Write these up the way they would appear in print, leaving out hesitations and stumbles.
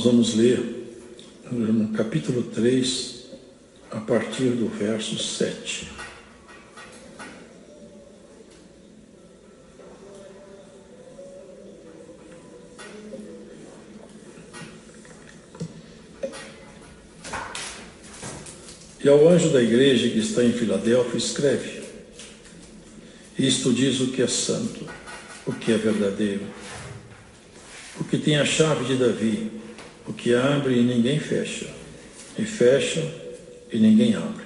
Nós vamos ler no capítulo 3, a partir do verso 7. E ao anjo da igreja que está em Filadélfia, escreve: isto diz o que é santo, o que é verdadeiro, o que tem a chave de Davi, o que abre e ninguém fecha, e fecha e ninguém abre.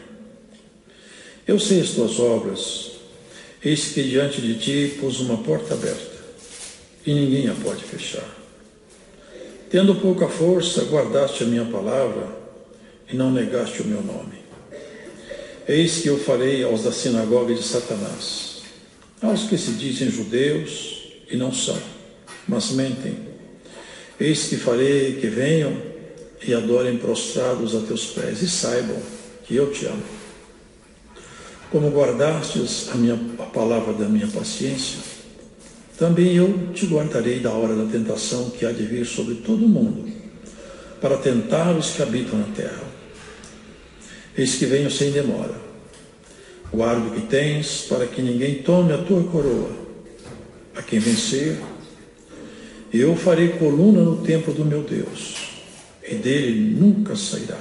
Eu sei as tuas obras, eis que diante de ti pus uma porta aberta, e ninguém a pode fechar. Tendo pouca força, guardaste a minha palavra, e não negaste o meu nome. Eis que eu farei aos da sinagoga de Satanás, aos que se dizem judeus e não são, mas mentem. Eis que farei que venham e adorem prostrados a teus pés, e saibam que eu te amo. Como guardastes a palavra da minha paciência, também eu te guardarei da hora da tentação que há de vir sobre todo o mundo, para tentar os que habitam na terra. Eis que venho sem demora. Guarda o que tens, para que ninguém tome a tua coroa. A quem vencer, eu farei coluna no templo do meu Deus, e dele nunca sairá.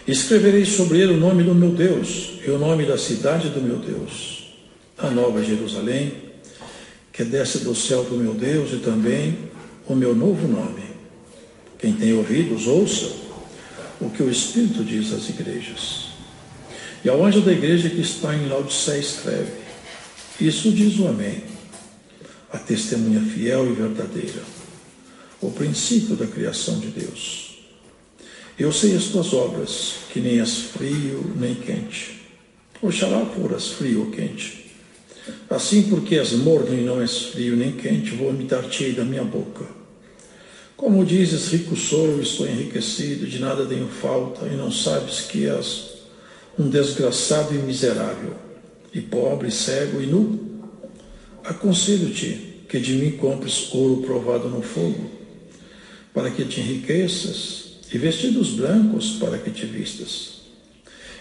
Escreverei sobre ele o nome do meu Deus, e o nome da cidade do meu Deus, a nova Jerusalém, que desce do céu do meu Deus, e também o meu novo nome. Quem tem ouvidos, ouça o que o Espírito diz às igrejas. E ao anjo da igreja que está em Laodiceia escreve: isso diz o Amém, a testemunha fiel e verdadeira, o princípio da criação de Deus. Eu sei as tuas obras, que nem és frio nem quente. Oxalá foras frio ou quente. Assim, porque és morno e não és frio nem quente, vomitar-te-ei da minha boca. Como dizes, rico sou, estou enriquecido, de nada tenho falta, e não sabes que és um desgraçado e miserável, e pobre, cego e nu? Aconselho-te que de mim compres ouro provado no fogo, para que te enriqueças, e vestidos brancos para que te vistas,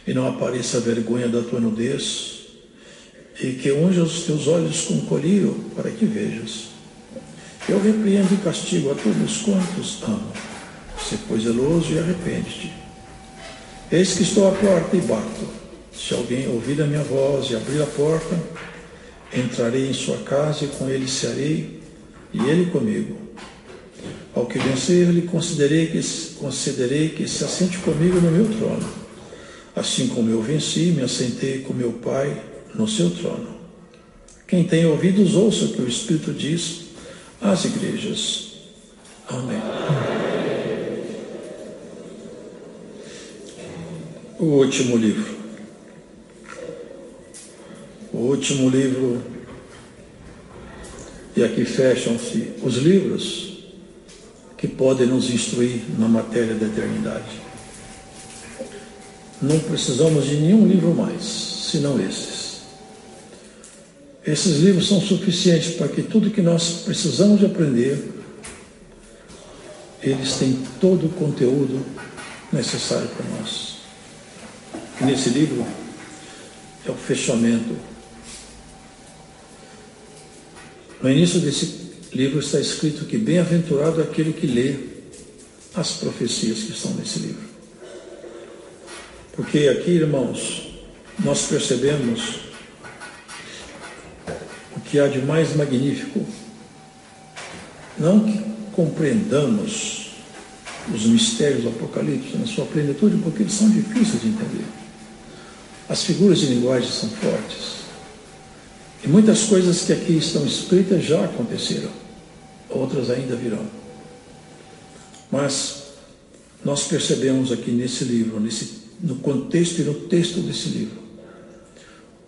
e não apareça a vergonha da tua nudez, e que unja os teus olhos com colírio para que vejas. Eu repreendo e castigo a todos quantos amo. Sê, pois, zeloso e arrepende-te. Eis que estou à porta e bato. Se alguém ouvir a minha voz e abrir a porta, entrarei em sua casa e com ele cearei, e ele comigo. Ao que vencer, lhe concederei que se assente comigo no meu trono, assim como eu venci e me assentei com meu Pai no seu trono. Quem tem ouvidos, ouça o que o Espírito diz às igrejas. Amém. O último livro. O último livro, e aqui fecham-se os livros que podem nos instruir na matéria da eternidade. Não precisamos de nenhum livro mais, senão esses. Esses livros são suficientes para que tudo que nós precisamos de aprender, eles têm todo o conteúdo necessário para nós. E nesse livro é o fechamento. No início desse livro está escrito que bem-aventurado é aquele que lê as profecias que estão nesse livro. Porque aqui, irmãos, nós percebemos o que há de mais magnífico. Não que compreendamos os mistérios do Apocalipse na sua plenitude, porque eles são difíceis de entender. As figuras de linguagem são fortes. E muitas coisas que aqui estão escritas já aconteceram. Outras ainda virão. Mas nós percebemos aqui nesse livro, no contexto e no texto desse livro,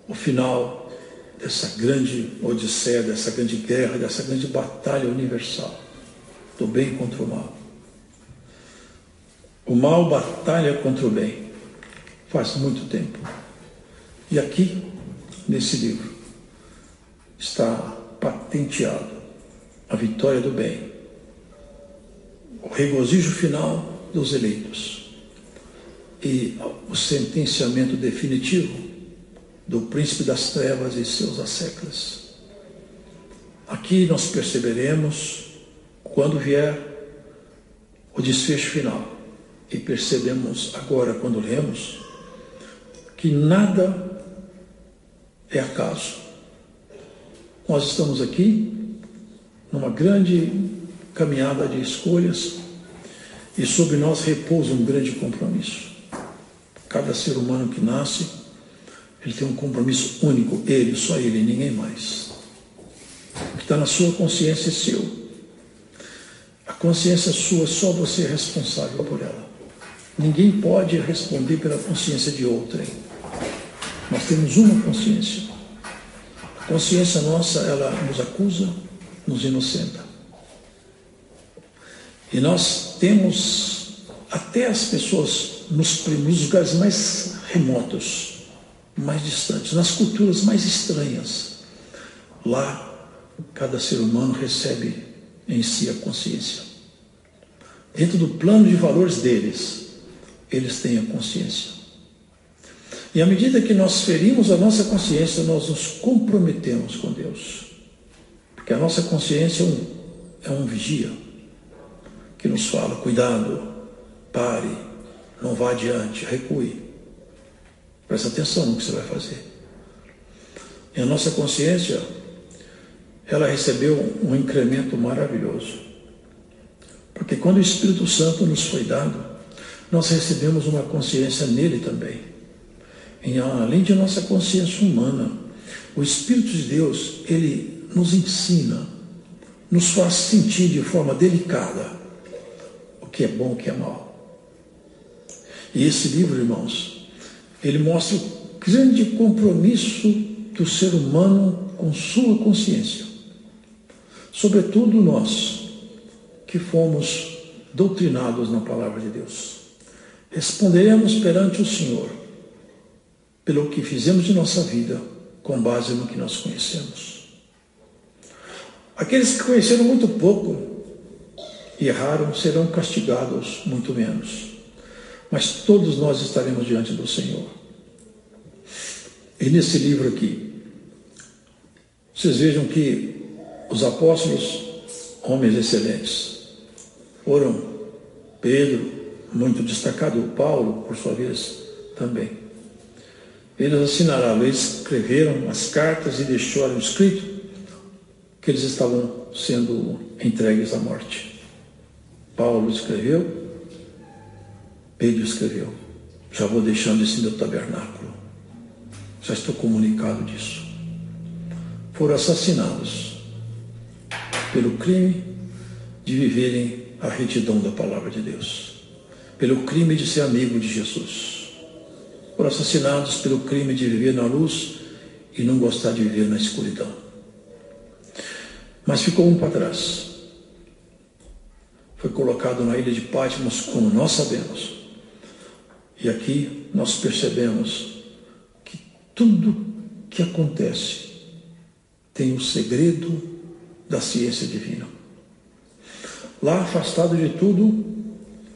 o final dessa grande odisseia, dessa grande guerra, dessa grande batalha universal, do bem contra o mal. O mal batalha contra o bem faz muito tempo. E aqui, nesse livro, está patenteado a vitória do bem o regozijo final dos eleitos e o sentenciamento definitivo do príncipe das trevas e seus asseclas. Aqui nós perceberemos, quando vier o desfecho final, e percebemos agora, quando lemos, que nada é acaso. Nós estamos aqui numa grande caminhada de escolhas e sobre nós repousa um grande compromisso. Cada ser humano que nasce, ele tem um compromisso único, ele, só ele, ninguém mais. O que está na sua consciência é seu. A consciência sua, só você é responsável por ela. Ninguém pode responder pela consciência de outrem. Nós temos uma consciência. A consciência nossa, ela nos acusa, nos inocenta. E nós temos até as pessoas nos lugares mais remotos, mais distantes, nas culturas mais estranhas. Lá, cada ser humano recebe em si a consciência. Dentro do plano de valores deles, eles têm a consciência. E à medida que nós ferimos a nossa consciência, nós nos comprometemos com Deus. Porque a nossa consciência é um vigia que nos fala: cuidado, pare, não vá adiante, recue. Presta atenção no que você vai fazer. E a nossa consciência, ela recebeu um incremento maravilhoso. Porque quando o Espírito Santo nos foi dado, nós recebemos uma consciência nele também. E além de nossa consciência humana, o Espírito de Deus, ele nos ensina, nos faz sentir de forma delicada o que é bom, o que é mal. E esse livro, irmãos, ele mostra o grande compromisso do ser humano com sua consciência. Sobretudo nós, que fomos doutrinados na palavra de Deus. Responderemos perante o Senhor pelo que fizemos de nossa vida com base no que nós conhecemos. Aqueles que conheceram muito pouco e erraram serão castigados muito menos. Mas todos nós estaremos diante do Senhor. E nesse livro aqui, vocês vejam que os apóstolos, homens excelentes, foram Pedro, muito destacado, Paulo, por sua vez, também. Eles assinalaram, eles escreveram as cartas e deixaram escrito que eles estavam sendo entregues à morte. Paulo escreveu, Pedro escreveu: já vou deixando esse meu tabernáculo, já estou comunicado disso. Foram assassinados pelo crime de viverem a retidão da palavra de Deus, pelo crime de ser amigo de Jesus. Foram assassinados pelo crime de viver na luz e não gostar de viver na escuridão. Mas ficou um para trás. Foi colocado na ilha de Patmos, como nós sabemos. E aqui nós percebemos que tudo que acontece tem o segredo da ciência divina. Lá, afastado de tudo,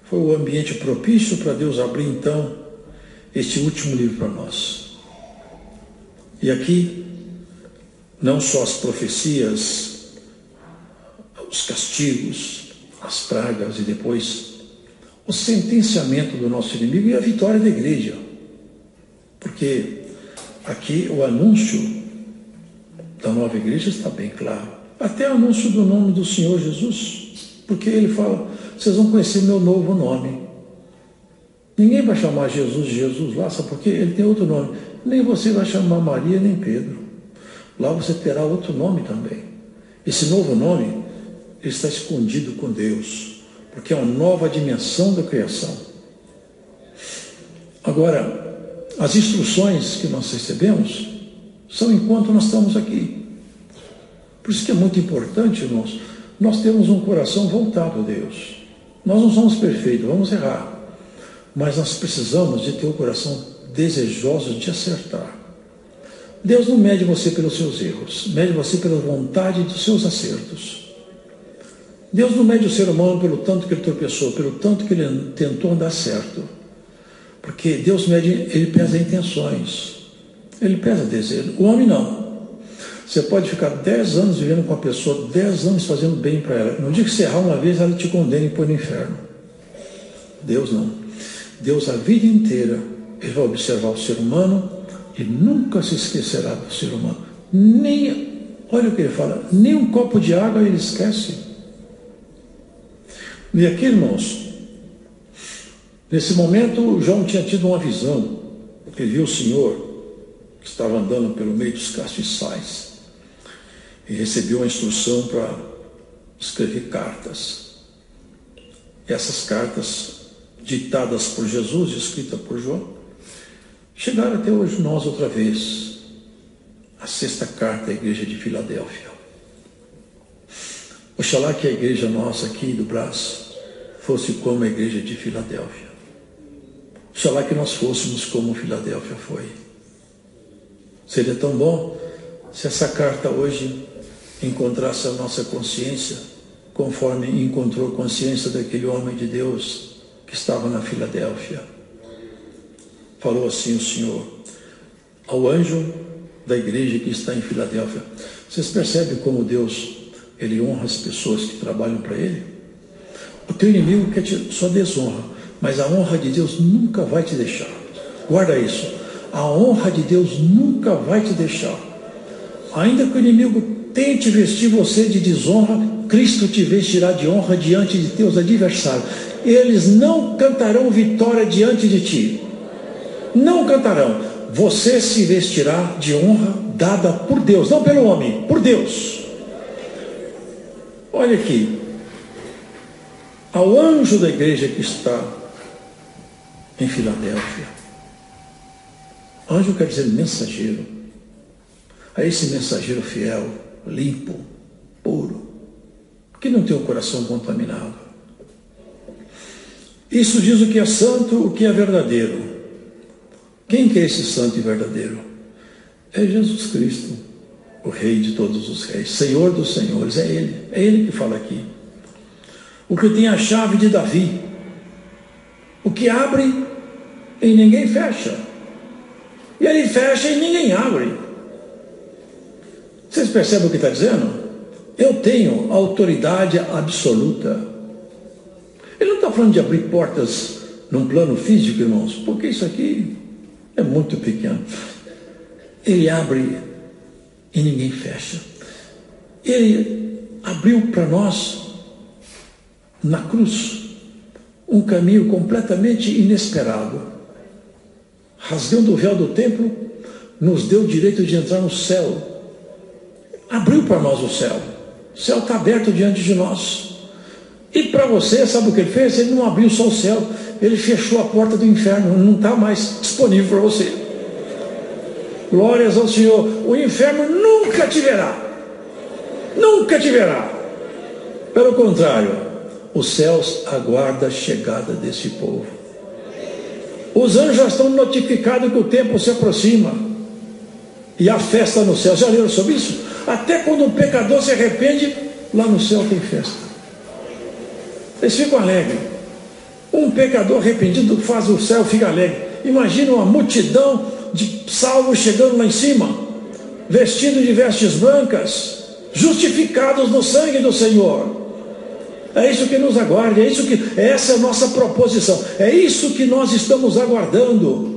foi o ambiente propício para Deus abrir então este último livro para nós. E aqui, não só as profecias, os castigos, as pragas e depois o sentenciamento do nosso inimigo e a vitória da igreja. Porque aqui o anúncio da nova igreja está bem claro. Até o anúncio do nome do Senhor Jesus. Porque ele fala: vocês vão conhecer meu novo nome. Ninguém vai chamar Jesus de Jesus lá, sabe por quê? Ele tem outro nome. Nem você vai chamar Maria, nem Pedro. Lá você terá outro nome também. Esse novo nome está escondido com Deus, porque é uma nova dimensão da criação. Agora, as instruções que nós recebemos são enquanto nós estamos aqui. Por isso que é muito importante, irmãos, nós temos um coração voltado a Deus. Nós não somos perfeitos, vamos errar. Mas nós precisamos de ter o coração desejoso de acertar. Deus não mede você pelos seus erros, mede você pela vontade dos seus acertos. Deus não mede o ser humano pelo tanto que ele tropeçou, pelo tanto que ele tentou andar certo. Porque Deus mede, ele pesa intenções, ele pesa desejo. O homem não. Você pode ficar 10 anos vivendo com uma pessoa, 10 anos fazendo bem para ela. No dia que você errar uma vez, ela te condena e põe no inferno. Deus não. Deus, a vida inteira, ele vai observar o ser humano e nunca se esquecerá do ser humano. Olha o que ele fala, nem um copo de água ele esquece. E aqui, irmãos, nesse momento, João tinha tido uma visão. Ele viu o Senhor que estava andando pelo meio dos castiçais e recebeu uma instrução para escrever cartas. E essas cartas, ditadas por Jesus, escritas por João, chegaram até hoje nós outra vez. A 6ª carta à igreja de Filadélfia. Oxalá que a igreja nossa aqui do Brás fosse como a igreja de Filadélfia. Oxalá que nós fôssemos como Filadélfia foi. Seria tão bom se essa carta hoje encontrasse a nossa consciência, conforme encontrou a consciência daquele homem de Deus que estava na Filadélfia. Falou assim o Senhor, ao anjo da igreja que está em Filadélfia. Vocês percebem como Deus, ele honra as pessoas que trabalham para ele? O teu inimigo quer te só desonra, mas a honra de Deus nunca vai te deixar. Guarda isso. A honra de Deus nunca vai te deixar. Ainda que o inimigo tente vestir você de desonra, Cristo te vestirá de honra diante de teus adversários. Eles não cantarão vitória diante de ti. Não cantarão. Você se vestirá de honra dada por Deus, não pelo homem, por Deus. Olha aqui. Ao anjo da igreja que está em Filadélfia. Anjo quer dizer mensageiro. A esse mensageiro fiel, limpo, puro, que não tem o coração contaminado. Isso diz o que é santo, o que é verdadeiro. Quem que é esse santo e verdadeiro? É Jesus Cristo, o Rei de todos os reis, Senhor dos senhores, é Ele que fala aqui. O que tem a chave de Davi, o que abre e ninguém fecha, e ele fecha e ninguém abre. Vocês percebem o que está dizendo? Eu tenho autoridade absoluta. Ele não está falando de abrir portas num plano físico, irmãos, porque isso aqui é muito pequeno. Ele abre e ninguém fecha. Ele abriu para nós, na cruz, um caminho completamente inesperado. Rasgando o véu do templo, nos deu o direito de entrar no céu. Abriu para nós o céu. O céu está aberto diante de nós. E para você, sabe o que ele fez? Ele não abriu só o céu, ele fechou a porta do inferno, não está mais disponível para você. Glórias ao Senhor. O inferno nunca te verá. Nunca te verá. Pelo contrário, os céus aguardam a chegada desse povo. Os anjos já estão notificados que o tempo se aproxima. E a festa no céu. Já leram sobre isso? Até quando um pecador se arrepende, lá no céu tem festa. Eles ficam alegres. Um pecador arrependido faz o céu ficar alegre. Imagina uma multidão de salvos chegando lá em cima, vestidos de vestes brancas, justificados no sangue do Senhor. É isso que nos aguarda, essa é a nossa proposição, é isso que nós estamos aguardando.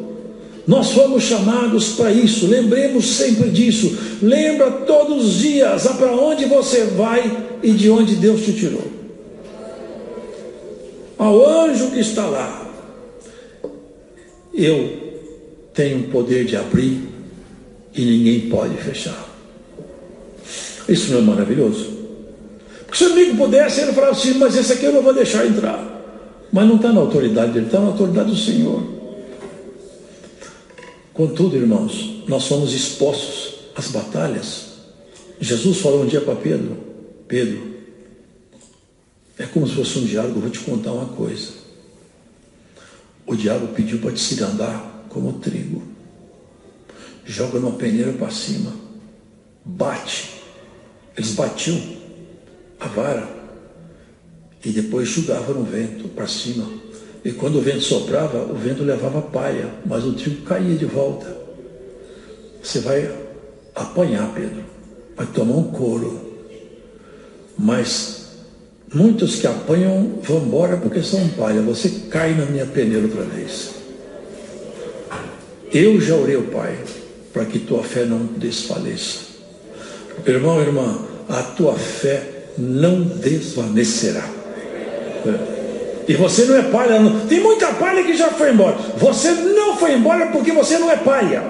Nós fomos chamados para isso, lembremos sempre disso. Lembra todos os dias para onde você vai e de onde Deus te tirou. Ao anjo que está lá, eu tenho o poder de abrir e ninguém pode fechar. Isso não é maravilhoso? Porque se o inimigo pudesse, ele falava assim, mas esse aqui eu não vou deixar entrar. Mas não está na autoridade dele, está na autoridade do Senhor. Contudo, irmãos, nós somos expostos às batalhas. Jesus falou um dia para Pedro, Pedro, é como se fosse um diálogo, eu vou te contar uma coisa. O diabo pediu para te cirandar como trigo. Joga numa peneira para cima. Bate. Eles batiam a vara. e depois jogava no vento para cima. E quando o vento soprava, o vento levava palha, mas o trigo caía de volta. Você vai apanhar, Pedro, vai tomar um couro. Mas muitos que apanham vão embora porque são palha. Você cai na minha peneira outra vez. Eu já orei ao Pai para que tua fé não desfaleça. Irmão, irmã, a tua fé não desvanecerá. E você não é palha, não. Tem muita palha que já foi embora. Você não foi embora porque você não é palha.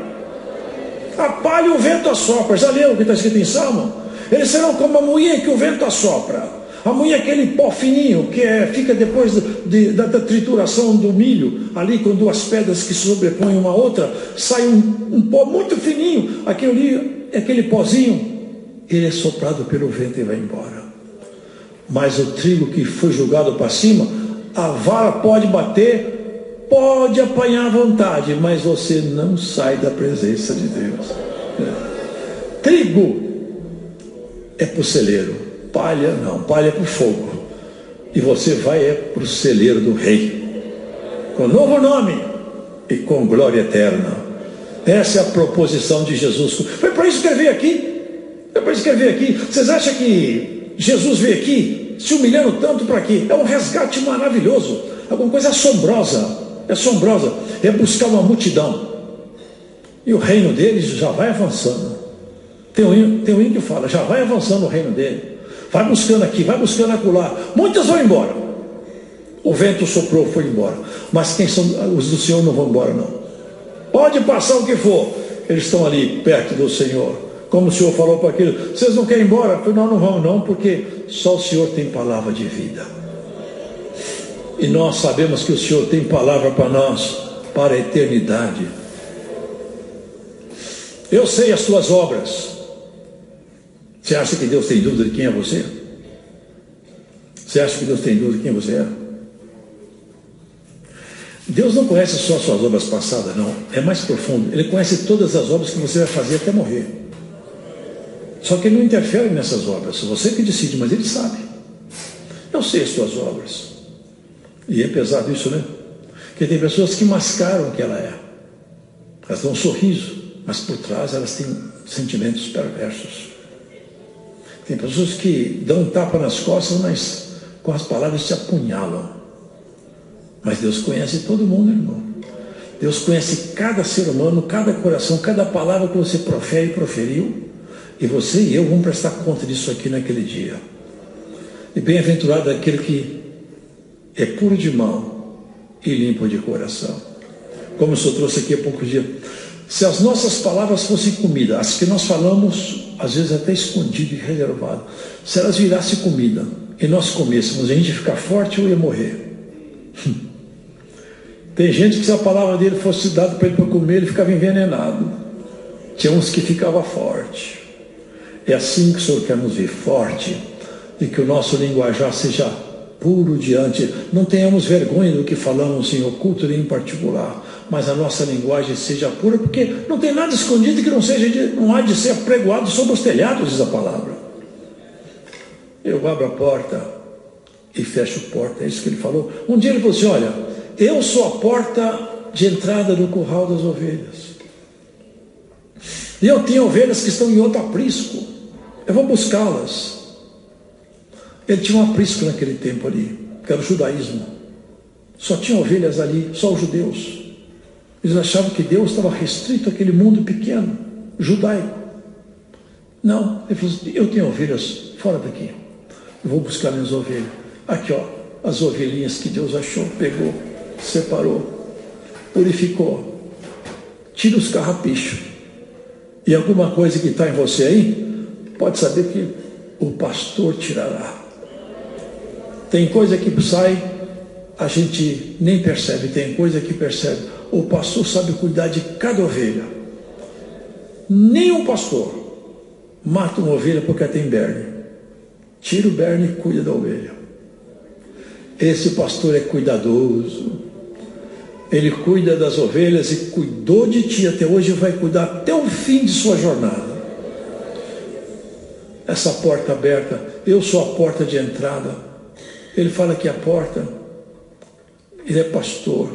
A palha o vento assopra. Já leu o que está escrito em Salmo? Eles serão como a moinha que o vento assopra. A moinha é aquele pó fininho que fica depois da trituração do milho. Ali, quando duas pedras que se sobrepõem uma a outra, sai um pó muito fininho. Aquele pozinho, ele é soprado pelo vento e vai embora. Mas o trigo que foi jogado para cima, a vara pode bater, pode apanhar à vontade, mas você não sai da presença de Deus. Trigo é para o celeiro, palha não, palha é para o fogo. E você vai para o celeiro do rei, com novo nome e com glória eterna. Essa é a proposição de Jesus. Foi para isso que ele veio aqui. Foi para isso que ele veio aqui. Vocês acham que Jesus veio aqui se humilhando tanto para quê? É um resgate maravilhoso, alguma coisa assombrosa, é buscar uma multidão, e o reino deles já vai avançando. Tem um hino que fala, já vai avançando o reino dele, vai buscando aqui, vai buscando acolá, muitas vão embora, o vento soprou, foi embora, mas quem são os do Senhor não vão embora não, pode passar o que for, eles estão ali perto do Senhor. Como o Senhor falou para aquilo, vocês não querem ir embora? Eu falei, não vamos não, porque só o Senhor tem palavra de vida. E nós sabemos que o Senhor tem palavra para nós, para a eternidade. Eu sei as tuas obras. Você acha que Deus tem dúvida de quem é você? Você acha que Deus tem dúvida de quem você é? Deus não conhece só as suas obras passadas, não. É mais profundo. Ele conhece todas as obras que você vai fazer até morrer. Só que ele não interfere nessas obras, você que decide, mas ele sabe. Eu sei as suas obras. E é pesado isso, né? Porque tem pessoas que mascaram o que ela é. Elas dão um sorriso, mas por trás elas têm sentimentos perversos. Tem pessoas que dão um tapa nas costas, mas com as palavras se apunhalam. Mas Deus conhece todo mundo, irmão. Deus conhece cada ser humano, cada coração, cada palavra que você profere e proferiu. E você e eu vamos prestar conta disso aqui naquele dia. E bem-aventurado é aquele que é puro de mão e limpo de coração. Como o Senhor trouxe aqui há poucos dias. Se as nossas palavras fossem comida, as que nós falamos, às vezes até escondido e reservado, se elas virassem comida e nós comêssemos, a gente ia ficar forte ou ia morrer? Tem gente que se a palavra dele fosse dada para ele para comer, ele ficava envenenado. Tinha uns que ficavam fortes. É assim que o Senhor quer nos ver, forte, e que o nosso linguajar seja puro diante, não tenhamos vergonha do que falamos em oculto nem em particular, mas a nossa linguagem seja pura, porque não tem nada escondido que não há de ser apregoado sobre os telhados, diz a palavra. Eu abro a porta e fecho a porta, é isso que ele falou. Um dia ele falou assim, olha, eu sou a porta de entrada do curral das ovelhas, e eu tenho ovelhas que estão em outro aprisco, eu vou buscá-las. Ele tinha um aprisco naquele tempo ali, que era o judaísmo. Só tinha ovelhas ali, só os judeus. Eles achavam que Deus estava restrito àquele mundo pequeno, judaico. Não, ele falou assim, eu tenho ovelhas fora daqui. Eu vou buscar minhas ovelhas. Aqui, ó, as ovelhinhas que Deus achou, pegou, separou, purificou. Tira os carrapichos. E alguma coisa que está em você aí, pode saber que o pastor tirará. Tem coisa que sai, a gente nem percebe, tem coisa que percebe. O pastor sabe cuidar de cada ovelha. Nenhum pastor mata uma ovelha porque tem berne. Tira o berne e cuida da ovelha. Esse pastor é cuidadoso. Ele cuida das ovelhas e cuidou de ti até hoje e vai cuidar até o fim de sua jornada. Essa porta aberta, eu sou a porta de entrada. Ele fala que a porta, ele é pastor,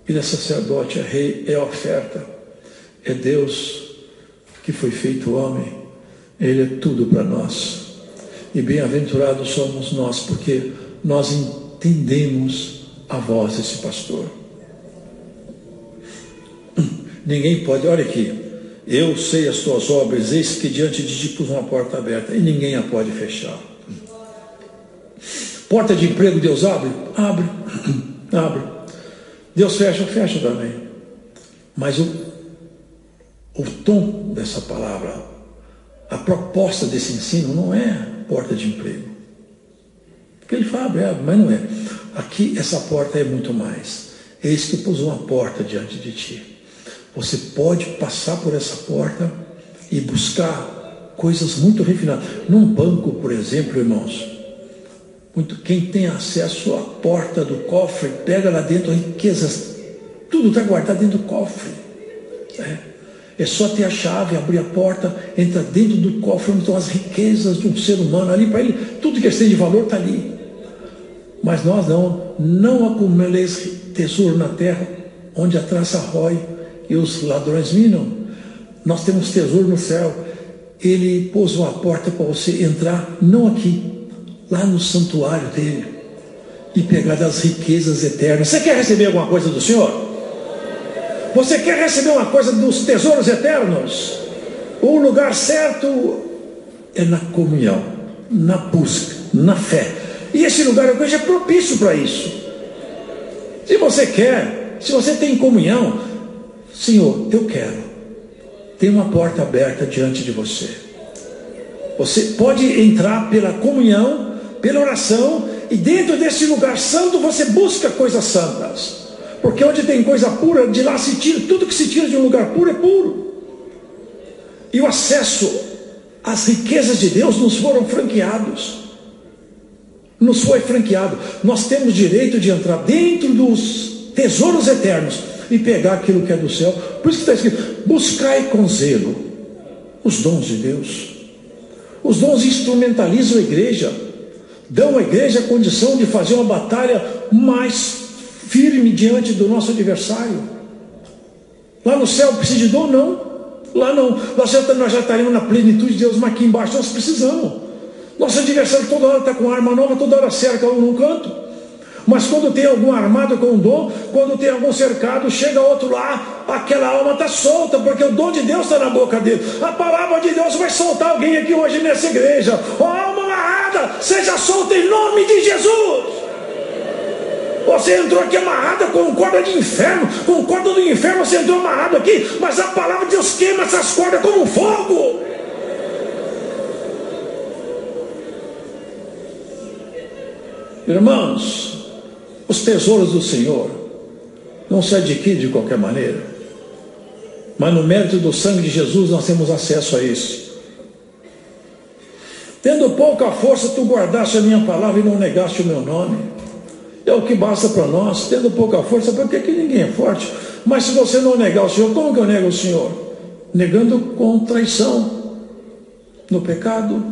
ele é sacerdote, é rei, é oferta, é Deus que foi feito homem, ele é tudo para nós. E bem-aventurados somos nós, porque nós entendemos a voz desse pastor. Ninguém pode, olha aqui, eu sei as tuas obras, eis que diante de ti pus uma porta aberta, e ninguém a pode fechar. Porta de emprego, Deus abre? Abre, abre. Deus fecha, fecha também. Mas o tom dessa palavra, a proposta desse ensino não é porta de emprego. Porque ele fala, abre, mas não é. Aqui essa porta é muito mais. Eis que pus uma porta diante de ti. Você pode passar por essa porta e buscar coisas muito refinadas. Num banco, por exemplo, irmãos, quem tem acesso à porta do cofre, pega lá dentro riquezas, tudo está guardado dentro do cofre. É só ter a chave, abrir a porta, entra dentro do cofre onde estão as riquezas de um ser humano. Ali para ele, tudo que tem de valor está ali. Mas nós não acumuleis tesouro na terra, onde a traça rói e os ladrões minam. Nós temos tesouro no céu. Ele pôs uma porta para você entrar, não aqui, lá no santuário dele, e pegar das riquezas eternas. Você quer receber alguma coisa do Senhor? Você quer receber uma coisa dos tesouros eternos? O lugar certo é na comunhão, na busca, na fé. E esse lugar, a igreja, é propício para isso. Se você quer, se você tem comunhão, Senhor, eu quero. Tem uma porta aberta diante de você. Você pode entrar pela comunhão, pela oração, e dentro desse lugar santo você busca coisas santas. Porque onde tem coisa pura, de lá se tira, tudo que se tira de um lugar puro é puro. E o acesso às riquezas de Deus nos foram franqueados. Nos foi franqueado. Nós temos direito de entrar dentro dos tesouros eternos e pegar aquilo que é do céu. Por isso que está escrito: buscai com zelo os dons de Deus. Os dons instrumentalizam a igreja, dão à igreja a condição de fazer uma batalha mais firme diante do nosso adversário. Lá no céu precisa de dom? Não. Lá não. Nós já estaremos na plenitude de Deus, mas aqui embaixo nós precisamos. Nosso adversário toda hora está com arma nova, toda hora cerca um num canto. Mas quando tem algum armado com um dom, quando tem algum cercado, chega outro lá, aquela alma está solta, porque o dom de Deus está na boca dele. A palavra de Deus vai soltar alguém aqui hoje nessa igreja. Ó, alma amarrada, seja solta em nome de Jesus. Você entrou aqui amarrada com corda de inferno, com corda do inferno você entrou amarrado aqui, mas a palavra de Deus queima essas cordas como um fogo. Irmãos, os tesouros do Senhor não se adquirem de qualquer maneira, mas no mérito do sangue de Jesus nós temos acesso a isso. Tendo pouca força, tu guardaste a minha palavra e não negaste o meu nome. É o que basta para nós. Tendo pouca força, porque aqui ninguém é forte. Mas se você não negar o Senhor, como que eu nego o Senhor? Negando com traição, no pecado,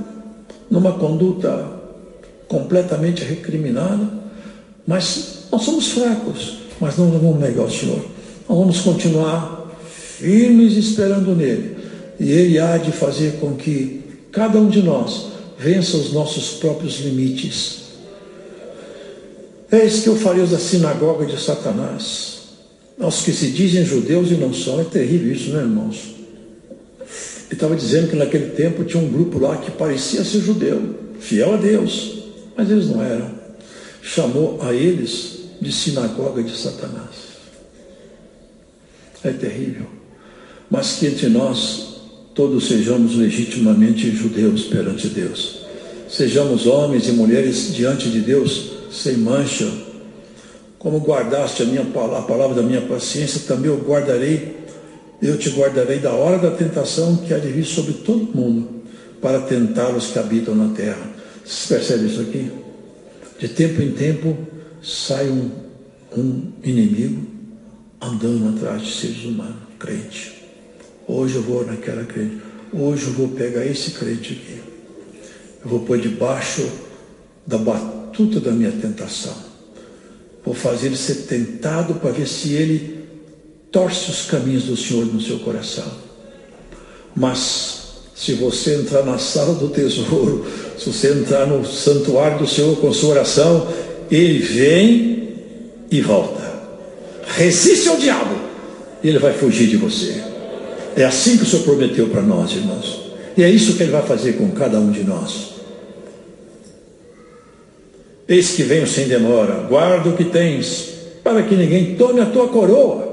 numa conduta completamente recriminada. Mas nós somos fracos, mas não vamos negar o Senhor. Nós vamos continuar firmes esperando nele, e ele há de fazer com que cada um de nós vença os nossos próprios limites. Eis que eu farei da sinagoga de Satanás aos que se dizem judeus e não são. É terrível isso, né, irmãos? Ele estava dizendo que naquele tempo tinha um grupo lá que parecia ser judeu, fiel a Deus, mas eles não eram. Chamou a eles de sinagoga de Satanás. É terrível. Mas que entre nós todos sejamos legitimamente judeus perante Deus. Sejamos homens e mulheres diante de Deus sem mancha. Como guardaste a palavra da minha paciência, também eu guardarei. Eu te guardarei da hora da tentação que há de vir sobre todo mundo, para tentar os que habitam na terra. Vocês percebem isso aqui? De tempo em tempo sai um inimigo andando atrás de seres humanos, crente. Hoje eu vou naquela crente. Hoje eu vou pegar esse crente aqui. Eu vou pôr debaixo da matuta da minha tentação. Vou fazer ele ser tentado para ver se ele torce os caminhos do Senhor no seu coração. Mas se você entrar na sala do tesouro, se você entrar no santuário do Senhor com sua oração, ele vem e volta. Resiste ao diabo, ele vai fugir de você. É assim que o Senhor prometeu para nós, irmãos. E é isso que ele vai fazer com cada um de nós. Eis que venho sem demora, guarda o que tens, para que ninguém tome a tua coroa.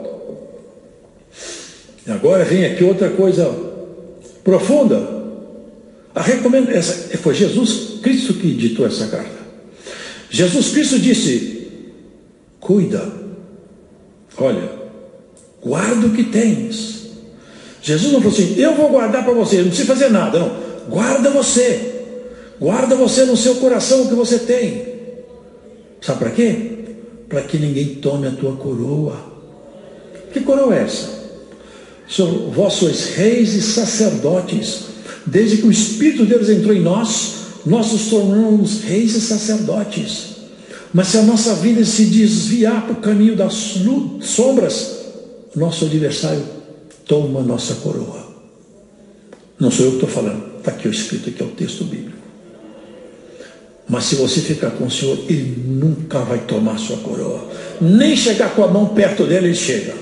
E agora vem aqui outra coisa profunda. Foi Jesus Cristo que ditou essa carta. Jesus Cristo disse: cuida, olha, guarda o que tens. Jesus não falou assim: eu vou guardar para você, não precisa fazer nada, não. Guarda você no seu coração o que você tem. Sabe para quê? Para que ninguém tome a tua coroa. Que coroa é essa? Vós sois reis e sacerdotes. Desde que o Espírito de Deus entrou em nós, nós nos tornamos reis e sacerdotes. Mas se a nossa vida se desviar para o caminho das sombras, nosso adversário toma a nossa coroa. Não sou eu que estou falando, está aqui o escrito, aqui é o texto bíblico. Mas se você ficar com o Senhor, ele nunca vai tomar sua coroa. Nem chegar com a mão perto dele, ele chega.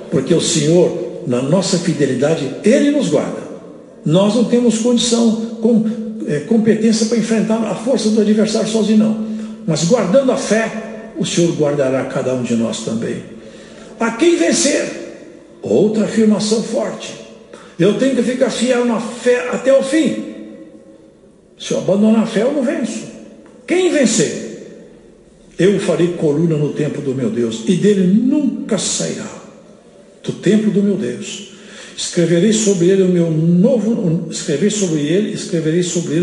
Porque o Senhor, na nossa fidelidade, ele nos guarda. Nós não temos condição, competência para enfrentar a força do adversário sozinho, não. Mas guardando a fé, o Senhor guardará cada um de nós também. A quem vencer? Outra afirmação forte. Eu tenho que ficar fiel na fé até o fim. Se eu abandonar a fé, eu não venço. Quem vencer? Eu farei coluna no templo do meu Deus, e dele nunca sairá. Do templo do meu Deus. Escreverei sobre ele o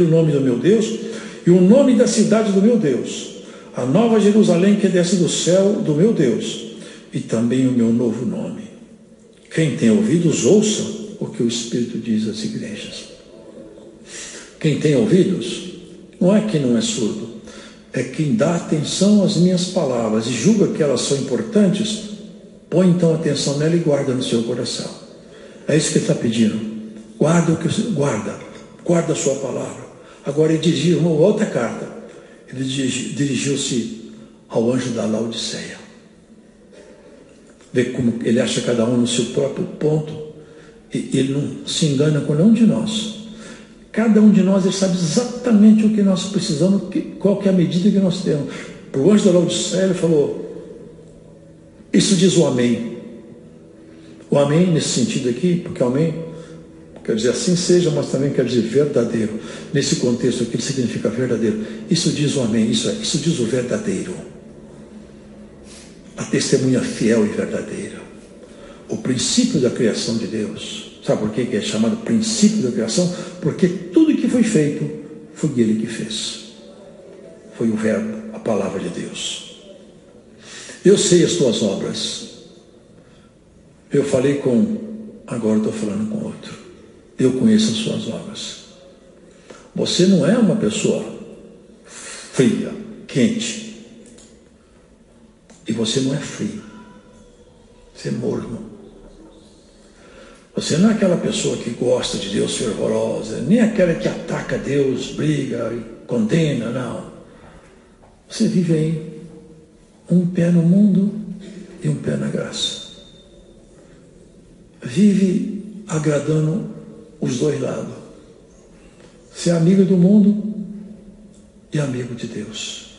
nome do meu Deus, e o nome da cidade do meu Deus, a nova Jerusalém que desce do céu do meu Deus, e também o meu novo nome. Quem tem ouvidos, ouça o que o Espírito diz às igrejas. Quem tem ouvidos, não é quem não é surdo, é quem dá atenção às minhas palavras e julga que elas são importantes. Põe então atenção nela e guarda no seu coração. É isso que ele está pedindo. Guarda a sua palavra. Agora ele dirigiu uma outra carta. Ele dirigiu-se ao anjo da Laodiceia. Vê como ele acha cada um no seu próprio ponto, e ele não se engana com nenhum de nós. Cada um de nós, ele sabe exatamente o que nós precisamos, qual que é a medida que nós temos. Para o anjo da Laodiceia, ele falou: isso diz o amém. O amém nesse sentido aqui, porque amém quer dizer assim seja, mas também quer dizer verdadeiro. Nesse contexto aqui, ele significa verdadeiro. Isso diz o amém, isso diz o verdadeiro. A testemunha fiel e verdadeira. O princípio da criação de Deus. Sabe por que é chamado princípio da criação? Porque tudo que foi feito foi ele que fez. Foi o verbo, a palavra de Deus. Eu sei as tuas obras. Eu falei com, agora estou falando com outro. Eu conheço as suas obras. Você não é uma pessoa fria, quente. E você não é frio. Você é morno. Você não é aquela pessoa que gosta de Deus fervorosa, nem aquela que ataca Deus, briga e condena, não. Você vive aí, um pé no mundo e um pé na graça. Vive agradando os dois lados. Você é amigo do mundo e amigo de Deus.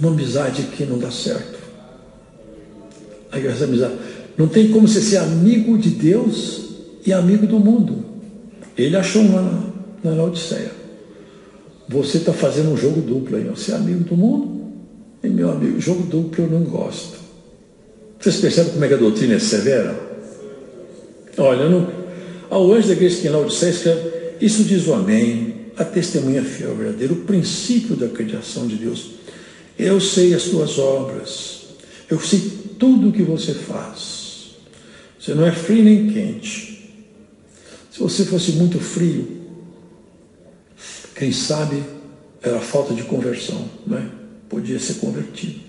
Uma amizade que não dá certo. Essa amizade. Não tem como você ser amigo de Deus e amigo do mundo. Ele achou uma na Laodiceia. Você está fazendo um jogo duplo aí. Você é amigo do mundo e meu amigo. Jogo duplo eu não gosto. Vocês percebem como é que a doutrina é severa? Olha, ao anjo da igreja que em Laodiceia escreve: isso diz o amém, a testemunha fiel e verdadeira, o princípio da criação de Deus. Eu sei as tuas obras, eu sei tudo o que você faz. Você não é frio nem quente. Se você fosse muito frio, quem sabe era a falta de conversão, né? Podia ser convertido.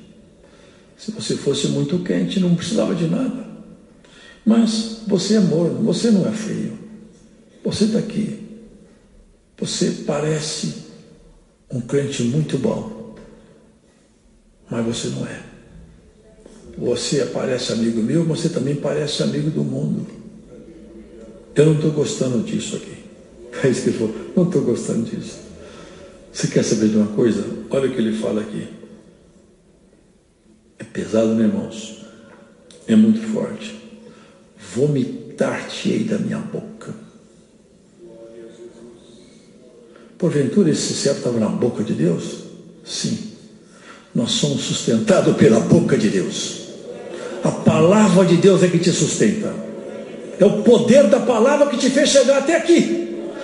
Se você fosse muito quente, não precisava de nada. Mas você é morno, você não é frio. Você está aqui. Você parece um crente muito bom, mas você não é. Você parece amigo meu, mas você também parece amigo do mundo. Eu não estou gostando disso aqui. É isso que ele falou, não estou gostando disso. Você quer saber de uma coisa? Olha o que ele fala aqui. É pesado, meus irmãos. É muito forte. Vomitar-te-ei da minha boca. Porventura esse servo estava na boca de Deus? Sim. Nós somos sustentados pela boca de Deus. A palavra de Deus é que te sustenta. É o poder da palavra que te fez chegar até aqui.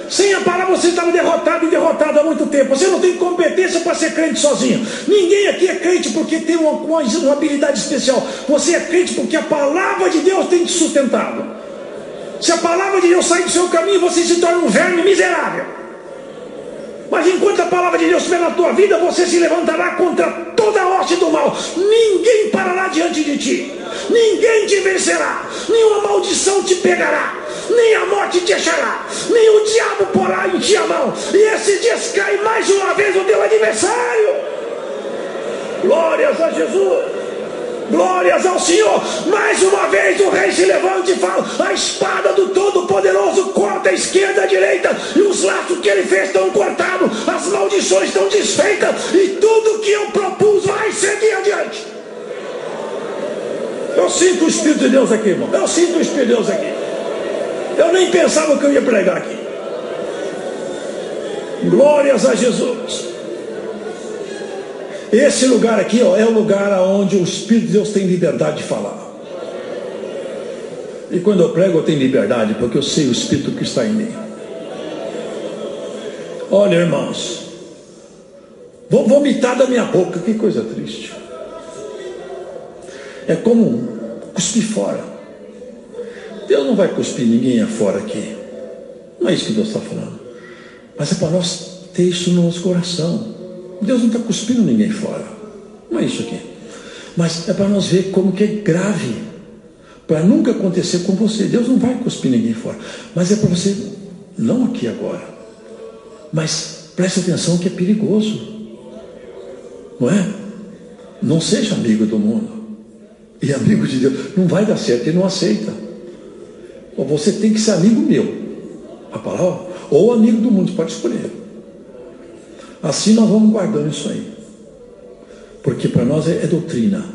Sem a palavra você estava derrotado e derrotado há muito tempo. Você não tem competência para ser crente sozinho. Ninguém aqui é crente porque tem uma habilidade especial. Você é crente porque a palavra de Deus tem te sustentado. Se a palavra de Deus sair do seu caminho, você se torna um verme miserável. Mas enquanto a palavra de Deus estiver na tua vida, você se levantará contra toda a hoste do mal. Ninguém parará diante de ti. Ninguém te vencerá. Nenhuma maldição te pegará. Nem a morte te achará. Nem o diabo porá em ti a mão. E esse dia cai mais uma vez o teu adversário. Glórias a Jesus. Glórias ao Senhor. Mais uma vez o rei se levanta e fala: a espada do Todo-Poderoso corta a esquerda, a direita, e os laços que ele fez estão cortados, as maldições estão desfeitas, e tudo que eu propus vai seguir adiante. Eu sinto o Espírito de Deus aqui, irmão. Eu sinto o Espírito de Deus aqui. Eu nem pensava que eu ia pregar aqui. Glórias a Jesus. Esse lugar aqui, ó, é o lugar onde o Espírito de Deus tem liberdade de falar. E quando eu prego eu tenho liberdade, porque eu sei o Espírito que está em mim. Olha, irmãos, vou vomitar da minha boca. Que coisa triste. É como cuspir fora. Deus não vai cuspir ninguém afora aqui. Não é isso que Deus está falando. Mas é para nós ter isso no nosso coração. Deus não está cuspindo ninguém fora. Não é isso aqui. Mas é para nós ver como que é grave. Para nunca acontecer com você. Deus não vai cuspir ninguém fora. Mas é para você, não aqui agora. Mas preste atenção que é perigoso. Não é? Não seja amigo do mundo. E amigo de Deus. Não vai dar certo, ele não aceita. Ou você tem que ser amigo meu. A palavra. Ou amigo do mundo, pode escolher. Assim nós vamos guardando isso aí. Porque para nós é doutrina.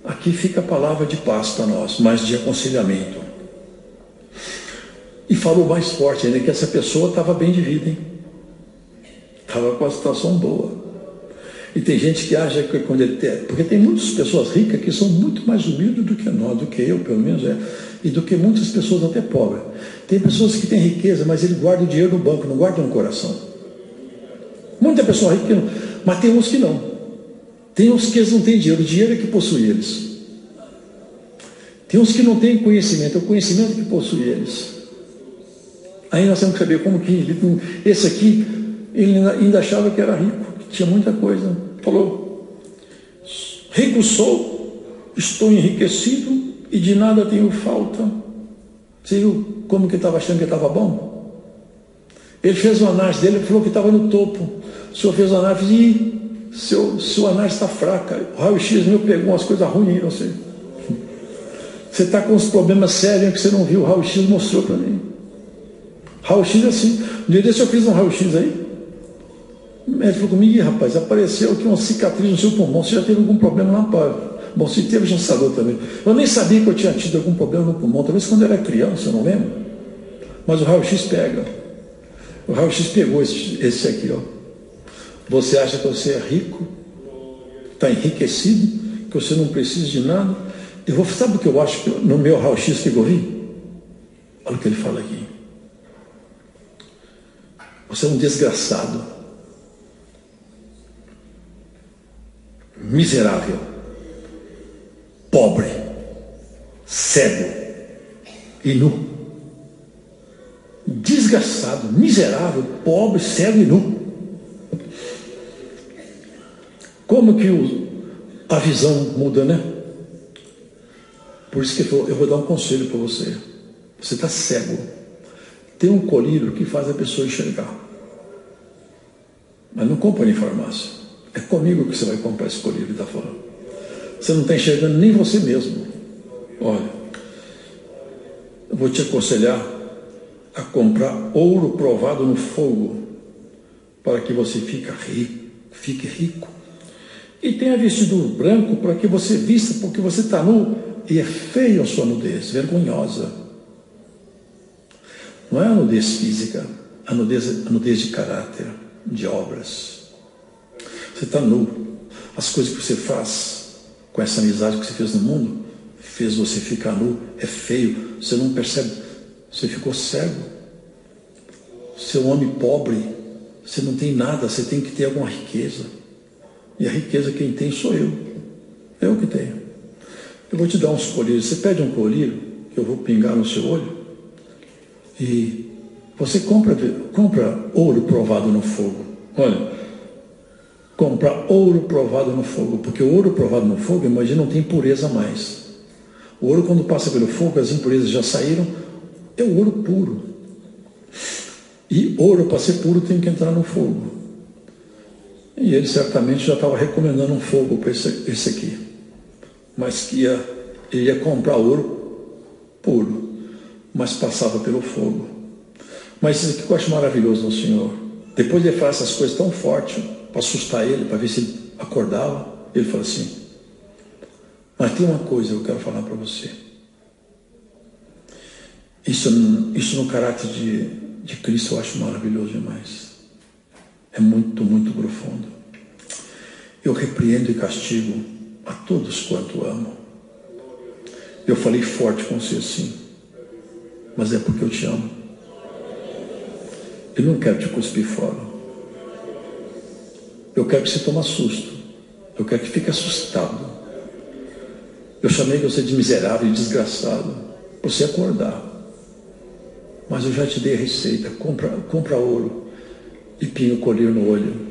Aqui fica a palavra de paz para nós, mas de aconselhamento. E falou mais forte ainda que essa pessoa estava bem de vida, hein? Estava com a situação boa. E tem gente que acha que quando ele tem... Porque tem muitas pessoas ricas que são muito mais humildes do que nós, do que eu, pelo menos é. E do que muitas pessoas até pobres. Tem pessoas que têm riqueza, mas ele guarda o dinheiro no banco, não guarda no coração. Muita pessoa rica que não, mas tem uns que não. Tem uns que eles não têm dinheiro, o dinheiro é que possui eles. Tem uns que não têm conhecimento, é o conhecimento que possui eles. Aí nós temos que saber como que esse aqui, ele ainda achava que era rico, que tinha muita coisa. Falou: rico sou, estou enriquecido e de nada tenho falta. Você viu como que estava achando que estava bom? Ele fez uma análise dele, falou que estava no topo. O senhor fez uma análise e sua análise está fraca. O raio-x meu pegou umas coisas ruins em você. Você está com uns problemas sérios que você não viu. O raio-x mostrou para mim. Raio-x é assim. Um dia desse eu fiz um raio-x aí. O médico falou comigo: rapaz, apareceu aqui uma cicatriz no seu pulmão. Você já teve algum problema lá, pai? Bom, se teve, já sarou também. Eu nem sabia que eu tinha tido algum problema no pulmão. Talvez quando eu era criança, eu não lembro. Mas o raio-x pega. O raio-x pegou esse aqui, ó. Você acha que você é rico, está enriquecido, que você não precisa de nada. Sabe o que eu acho no meu raio-x que eu vi? Olha o que ele fala aqui. Você é um desgraçado, miserável, pobre, cego e nu. Desgraçado, miserável, pobre, cego e nu. Como que a visão muda, né? Por isso que eu vou dar um conselho para você. Você está cego. Tem um colírio que faz a pessoa enxergar. Mas não compra em farmácia. É comigo que você vai comprar esse colírio que está falando. Você não está enxergando nem você mesmo. Olha, eu vou te aconselhar a comprar ouro provado no fogo, para que você fique rico. E tenha vestido branco para que você vista, porque você está nu e é feio a sua nudez, vergonhosa. Não é a nudez física, a nudez de caráter, de obras. Você está nu. As coisas que você faz com essa amizade que você fez no mundo, fez você ficar nu, é feio. Você não percebe, você ficou cego. Você é um homem pobre, você não tem nada, você tem que ter alguma riqueza. E a riqueza quem tem sou eu. Eu que tenho. Eu vou te dar uns colírios. Você pede um colírio, que eu vou pingar no seu olho, e você compra ouro provado no fogo. Olha, comprar ouro provado no fogo, porque o ouro provado no fogo, imagina, não tem pureza mais. O ouro, quando passa pelo fogo, as impurezas já saíram, é o ouro puro. E ouro, para ser puro, tem que entrar no fogo. E ele certamente já estava recomendando um fogo para esse aqui. Mas que ele ia comprar ouro puro, mas passava pelo fogo. Mas isso aqui que eu acho maravilhoso no Senhor. Depois de ele falar essas coisas tão fortes, para assustar ele, para ver se ele acordava, ele fala assim: mas tem uma coisa que eu quero falar para você. Isso no caráter de Cristo eu acho maravilhoso demais. É muito, muito profundo. Eu repreendo e castigo a todos quanto amo. Eu falei forte com você assim, mas é porque eu te amo. Eu não quero te cuspir fora. Eu quero que você tome susto. Eu quero que fique assustado. Eu chamei você de miserável e desgraçado, para você acordar. Mas eu já te dei a receita. Compra ouro e pinga o colírio no olho.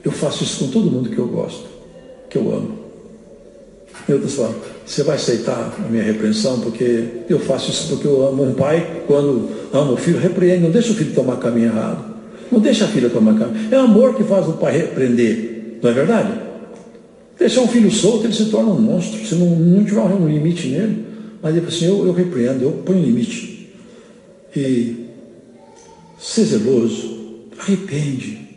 Eu faço isso com todo mundo que eu gosto, que eu amo. Meu Deus, você vai aceitar a minha repreensão? Porque eu faço isso porque eu amo. Um pai, quando ama o filho, repreende. Não deixa o filho tomar caminho errado. Não deixa a filha tomar caminho. É amor que faz o pai repreender. Não é verdade? Deixar um filho solto, ele se torna um monstro. Se não tiver um limite nele. Mas ele fala assim, eu repreendo, eu ponho limite. E ser zeloso. Arrepende-te.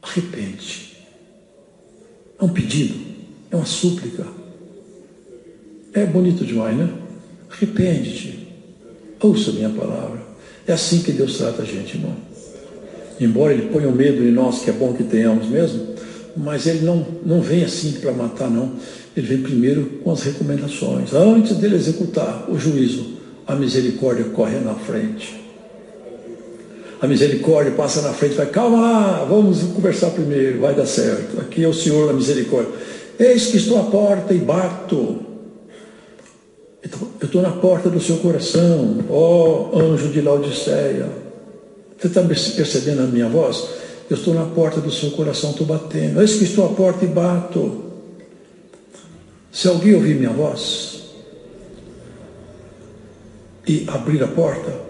Arrepende-te. É um pedido, é uma súplica. É bonito demais, né? Arrepende-te. Ouça a minha palavra. É assim que Deus trata a gente, irmão. Embora Ele ponha o medo em nós, que é bom que tenhamos mesmo, mas Ele não vem assim para matar, não. Ele vem primeiro com as recomendações. Antes dele executar o juízo, a misericórdia corre na frente. A misericórdia passa na frente e vai, calma lá, vamos conversar primeiro, vai dar certo. Aqui é o Senhor da misericórdia. Eis que estou à porta e bato. Eu estou na porta do seu coração, ó anjo de Laodiceia. Você está percebendo a minha voz? Eu estou na porta do seu coração, estou batendo. Eis que estou à porta e bato. Se alguém ouvir minha voz e abrir a porta,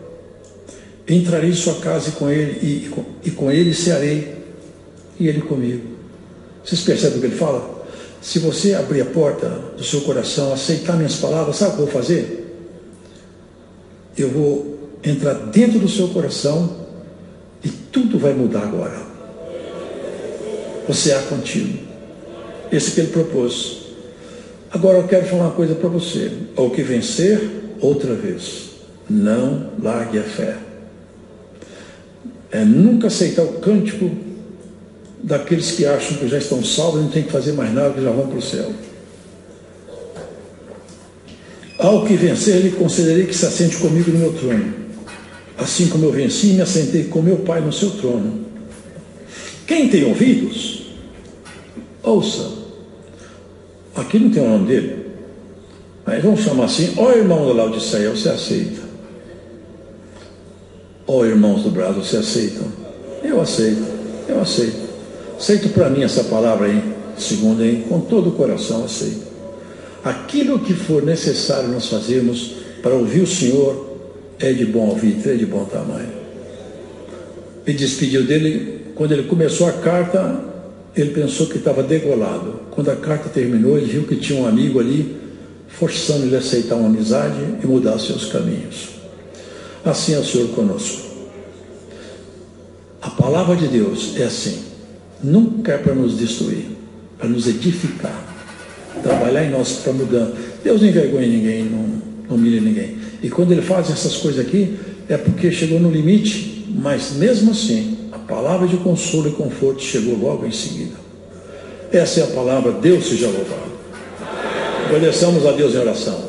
entrarei em sua casa e com ele, e com ele cearei, e ele comigo. Vocês percebem o que ele fala? Se você abrir a porta do seu coração, aceitar minhas palavras, sabe o que eu vou fazer? Eu vou entrar dentro do seu coração e tudo vai mudar agora. Você é contigo. Esse que ele propôs. Agora eu quero falar uma coisa para você. Ao que vencer, outra vez. Não largue a fé. É nunca aceitar o cântico daqueles que acham que já estão salvos e não tem que fazer mais nada, que já vão para o céu. Ao que vencer, lhe concederei que se assente comigo no meu trono, assim como eu venci e me assentei com meu Pai no seu trono. Quem tem ouvidos, ouça. Aqui não tem o nome dele, mas vamos chamar assim: ó irmão da Laodiceia, você aceita? Ó irmãos do Brasil, você aceitam? Eu aceito. Eu aceito. Aceito para mim essa palavra aí, segundo aí, com todo o coração aceito. Aquilo que for necessário nós fazermos para ouvir o Senhor é de bom ouvido, é de bom tamanho. Me despediu dele. Quando ele começou a carta, ele pensou que estava degolado. Quando a carta terminou, ele viu que tinha um amigo ali forçando ele a aceitar uma amizade e mudar seus caminhos. Assim é o Senhor conosco. A palavra de Deus é assim, nunca é para nos destruir, para nos edificar, trabalhar em nós para mudança. Deus não envergonha ninguém, não humilha ninguém. E quando ele faz essas coisas aqui, é porque chegou no limite, mas mesmo assim, a palavra de consolo e conforto chegou logo em seguida. Essa é a palavra, Deus seja louvado. Agradeçamos a Deus em oração.